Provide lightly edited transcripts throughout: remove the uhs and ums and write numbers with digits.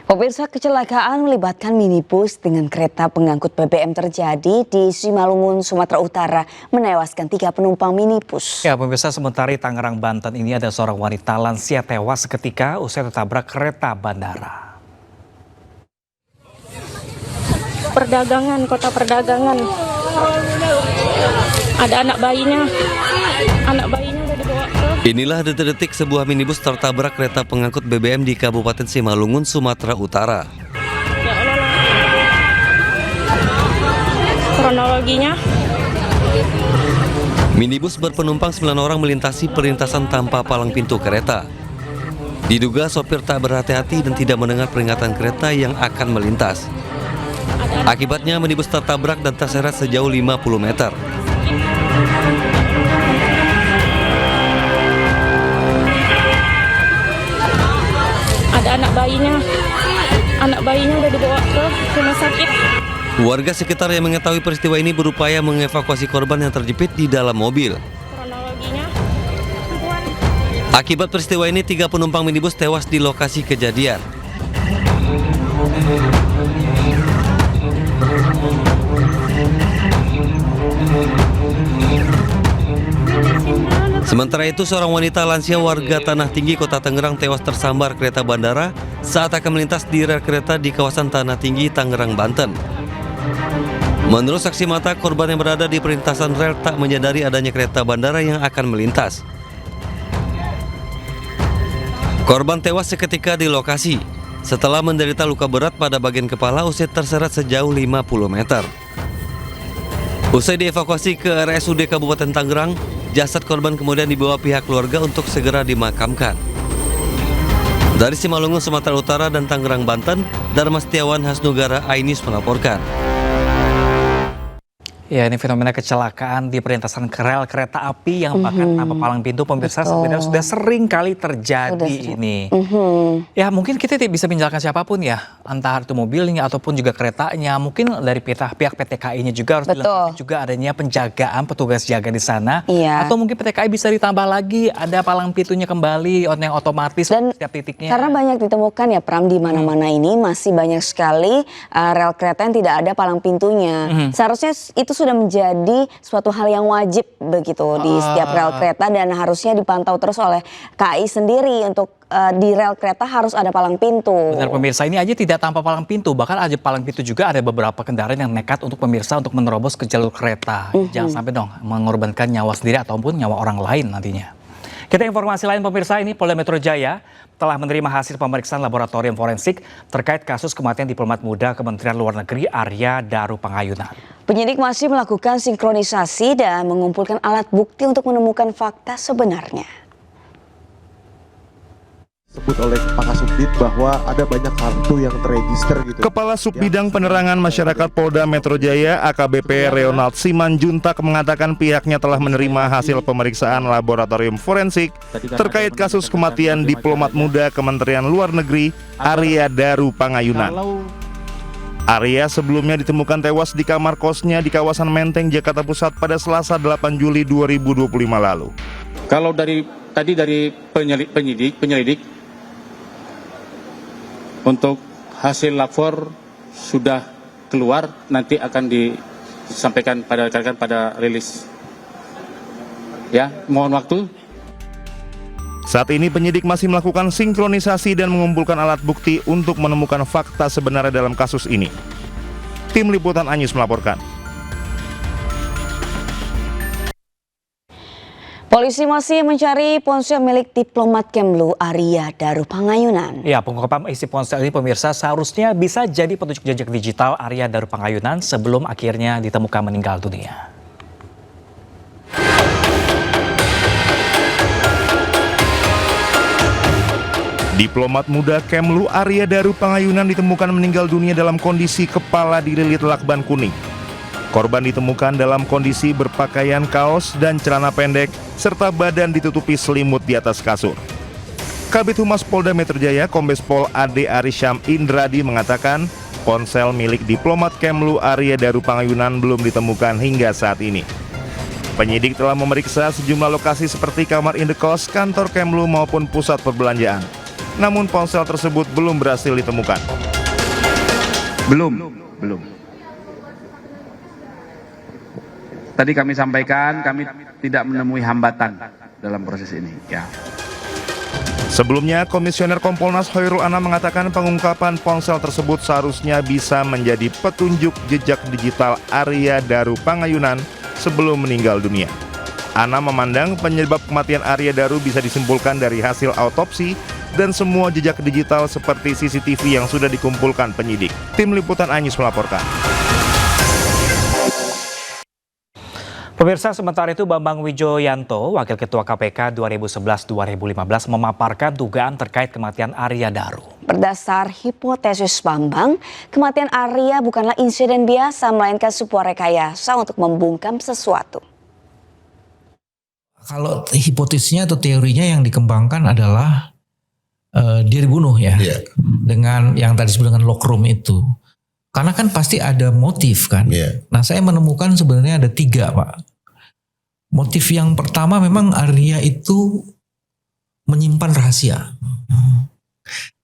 Pemirsa, kecelakaan melibatkan minibus dengan kereta pengangkut BBM terjadi di Simalungun, Sumatera Utara, menewaskan 3 penumpang minibus. Ya, pemirsa, sementara di Tangerang, Banten ini ada seorang wanita lansia tewas seketika usai tertabrak kereta bandara. Perdagangan, kota perdagangan. Ada anak bayinya udah dibawa ke. Inilah detik-detik sebuah minibus tertabrak kereta pengangkut BBM di Kabupaten Simalungun, Sumatera Utara. Ya Allah. Kronologinya. Minibus berpenumpang 9 orang melintasi perlintasan tanpa palang pintu kereta. Diduga sopir tak berhati-hati dan tidak mendengar peringatan kereta yang akan melintas. Akibatnya minibus tertabrak dan terseret sejauh 50 meter. Ada anak bayinya udah dibawa ke rumah sakit. Warga sekitar yang mengetahui peristiwa ini berupaya mengevakuasi korban yang terjepit di dalam mobil. Kronologinya. Akibat peristiwa ini 3 penumpang minibus tewas di lokasi kejadian. Sementara itu, seorang wanita lansia warga Tanah Tinggi, Kota Tangerang tewas tersambar kereta bandara saat akan melintas di rel kereta di kawasan Tanah Tinggi, Tangerang, Banten. Menurut saksi mata, korban yang berada di perlintasan rel tak menyadari adanya kereta bandara yang akan melintas. Korban tewas seketika di lokasi setelah menderita luka berat pada bagian kepala usai terseret sejauh 50 meter. Usai dievakuasi ke RSUD Kabupaten Tangerang, jasad korban kemudian dibawa pihak keluarga untuk segera dimakamkan. Dari Simalungun, Sumatera Utara dan Tangerang, Banten, Dharma Setiawan Hasnugara, iNews melaporkan. Ya, ini fenomena kecelakaan di perlintasan rel kereta api yang bahkan tanpa palang pintu, pemirsa, sebenarnya sudah sering kali terjadi ini. Ya, mungkin kita tidak bisa menyalahkan siapapun ya, entah itu mobilnya ataupun juga keretanya. Mungkin dari pihak PT KAI-nya juga harus dilengkapi juga adanya penjagaan, petugas jaga di sana. Iya. Atau mungkin PT KAI bisa ditambah lagi, ada palang pintunya kembali yang otomatis Dan setiap titiknya. karena banyak ditemukan ya Pram, di mana-mana ini masih banyak sekali rel kereta yang tidak ada palang pintunya. Seharusnya itu sudah menjadi suatu hal yang wajib begitu di setiap rel kereta dan harusnya dipantau terus oleh KAI sendiri untuk di rel kereta harus ada palang pintu. Benar pemirsa, ini aja tidak tanpa palang pintu, bahkan ada palang pintu juga ada beberapa kendaraan yang nekat untuk pemirsa untuk menerobos ke jalur kereta. Jangan sampai dong mengorbankan nyawa sendiri ataupun nyawa orang lain nantinya. Kita informasi lain pemirsa, ini Polda Metro Jaya telah menerima hasil pemeriksaan laboratorium forensik terkait kasus kematian diplomat muda Kementerian Luar Negeri Arya Daru Pangayunan. Penyidik masih melakukan sinkronisasi dan mengumpulkan alat bukti untuk menemukan fakta sebenarnya. Sebut oleh Pak Kasubdit bahwa ada banyak kartu yang terregister gitu. Kepala Subbidang Penerangan Masyarakat Polda Metro Jaya AKBP Reonald Simanjuntak mengatakan pihaknya telah menerima hasil pemeriksaan laboratorium forensik terkait kasus kematian diplomat muda Kementerian Luar Negeri Arya Daru Pangayunan. Arya sebelumnya ditemukan tewas di kamar kosnya di kawasan Menteng, Jakarta Pusat pada Selasa 8 Juli 2025 lalu. Kalau dari penyelidik untuk hasil lapor sudah keluar, nanti akan disampaikan pada rekan-rekan pada rilis. Ya, mohon waktu. Saat ini penyidik masih melakukan sinkronisasi dan mengumpulkan alat bukti untuk menemukan fakta sebenarnya dalam kasus ini. Tim Liputan iNews melaporkan. Polisi masih mencari ponsel milik diplomat Kemlu Arya Daru Pangayunan. Ya, pengungkapan isi ponsel ini pemirsa seharusnya bisa jadi petunjuk jejak digital Arya Daru Pangayunan sebelum akhirnya ditemukan meninggal dunia. Diplomat muda Kemlu Arya Daru Pangayunan ditemukan meninggal dunia dalam kondisi kepala dililit lakban kuning. Korban ditemukan dalam kondisi berpakaian kaos dan celana pendek serta badan ditutupi selimut di atas kasur. Kabid Humas Polda Metro Jaya Kombes Pol Ade Arisham Indradi mengatakan ponsel milik diplomat Kemlu Arya Daru Pangayunan belum ditemukan hingga saat ini. Penyidik telah memeriksa sejumlah lokasi seperti kamar indekos, kantor Kemlu maupun pusat perbelanjaan. namun ponsel tersebut belum berhasil ditemukan. Belum. Tadi kami sampaikan kami tidak menemui hambatan dalam proses ini. Ya. Sebelumnya, Komisioner Kompolnas Hoirul Anam mengatakan pengungkapan ponsel tersebut seharusnya bisa menjadi petunjuk jejak digital Arya Daru Pangayunan sebelum meninggal dunia. Anam memandang penyebab kematian Arya Daru bisa disimpulkan dari hasil autopsi dan semua jejak digital seperti CCTV yang sudah dikumpulkan penyidik. Tim Liputan Anyus melaporkan. Pemirsa, sementara itu Bambang Wijoyanto, Wakil Ketua KPK 2011-2015 memaparkan dugaan terkait kematian Arya Daru. Berdasar hipotesis Bambang, kematian Arya bukanlah insiden biasa melainkan sebuah rekayasa untuk membungkam sesuatu. Kalau hipotesisnya atau teorinya yang dikembangkan adalah dia dibunuh ya, dengan yang tadi disebut dengan lockroom itu. Karena kan pasti ada motif kan. Nah, saya menemukan sebenarnya ada 3, Pak. Motif yang pertama memang Arya itu menyimpan rahasia.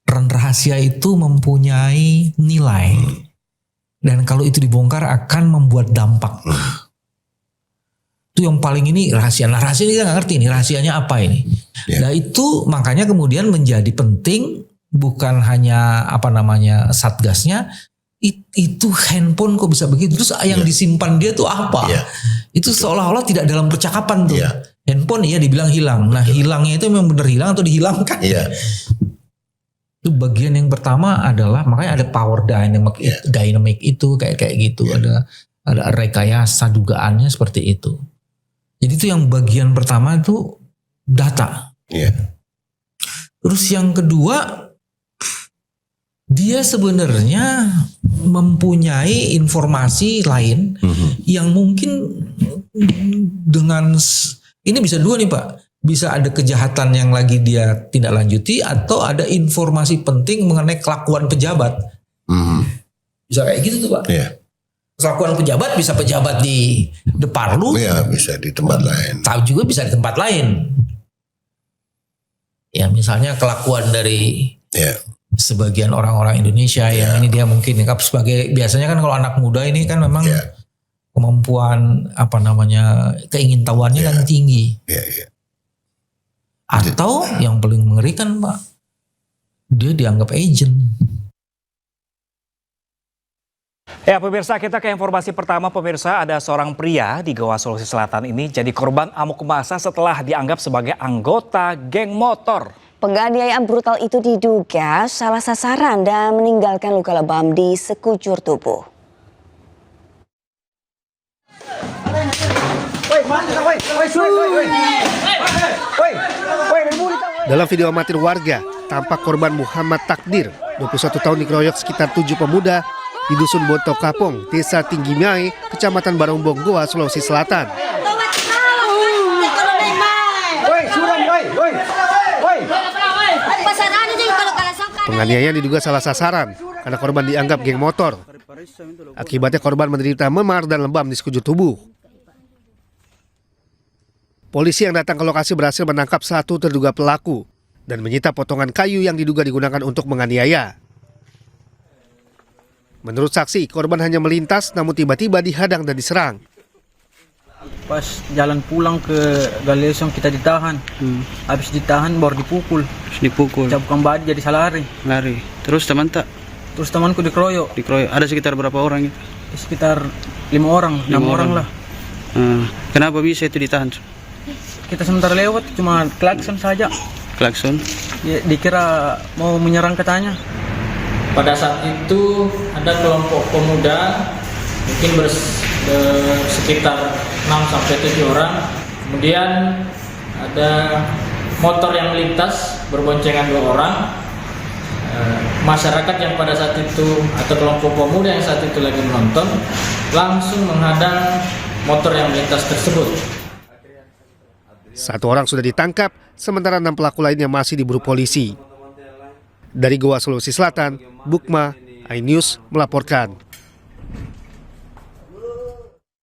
Dan rahasia itu mempunyai nilai. Dan kalau itu dibongkar akan membuat dampak. Itu yang paling ini rahasia. Nah, rahasia ini kita nggak ngerti ini rahasianya apa ini. Nah, itu makanya kemudian menjadi penting bukan hanya satgasnya, itu handphone kok bisa begitu, terus yang disimpan dia tuh apa? Itu seolah-olah tidak dalam percakapan tuh. Handphone dibilang hilang. Nah, hilangnya itu memang benar hilang atau dihilangkan? Itu bagian yang pertama adalah makanya ada power dynamic itu kayak gitu, ada rekayasa dugaannya seperti itu. Jadi itu yang bagian pertama itu data. Terus yang kedua, dia sebenarnya mempunyai informasi lain yang mungkin dengan ini bisa 2 nih Pak. Bisa ada kejahatan yang lagi dia tindak lanjuti atau ada informasi penting mengenai kelakuan pejabat. Bisa kayak gitu tuh Pak. Kelakuan pejabat bisa pejabat di Deparlu. Bisa di tempat lain. Tahu juga bisa di tempat lain. Ya misalnya kelakuan dari sebagian orang-orang Indonesia yang ini dia mungkin sebagai biasanya kan kalau anak muda ini kan memang kemampuan keingintahuannya kan tinggi. Atau yang paling mengerikan Pak, dia dianggap agent. Ya pemirsa, kita ke informasi pertama. Pemirsa, ada seorang pria di Goa, Sulawesi Selatan ini jadi korban amuk massa setelah dianggap sebagai anggota geng motor. Penganiayaan brutal itu diduga salah sasaran dan meninggalkan luka lebam di sekujur tubuh. Dalam video amatir warga, tampak korban Muhammad Takdir, 21 tahun dikeroyok sekitar 7 pemuda di Dusun Bonto Kapong, Desa Tinggi Mae, Kecamatan Barongbong, Goa, Sulawesi Selatan. Penganiayaan diduga salah sasaran karena korban dianggap geng motor. Akibatnya korban menderita memar dan lebam di sekujur tubuh. Polisi yang datang ke lokasi berhasil menangkap 1 terduga pelaku dan menyita potongan kayu yang diduga digunakan untuk menganiaya. Menurut saksi, korban hanya melintas namun tiba-tiba dihadang dan diserang. Pas jalan pulang ke Galesong kita ditahan. Habis ditahan baru dipukul. Cabukkan baju jadi lari. Terus teman tak? Terus temanku dikeroyok. Ada sekitar berapa orang itu? Sekitar 5 orang, 6 orang lah. Kenapa bisa itu ditahan? Kita sebentar lewat cuma klakson saja. Klakson? Ya, dikira mau menyerang katanya. Pada saat itu ada kelompok pemuda mungkin sekitar 6-7 orang. Kemudian ada motor yang melintas berboncengan 2 orang. Masyarakat yang pada saat itu atau kelompok pemuda yang saat itu lagi menonton langsung menghadang motor yang melintas tersebut. 1 orang sudah ditangkap, sementara 6 pelaku lainnya masih diburu polisi. Dari Goa, Sulawesi Selatan, Bukma, iNews melaporkan.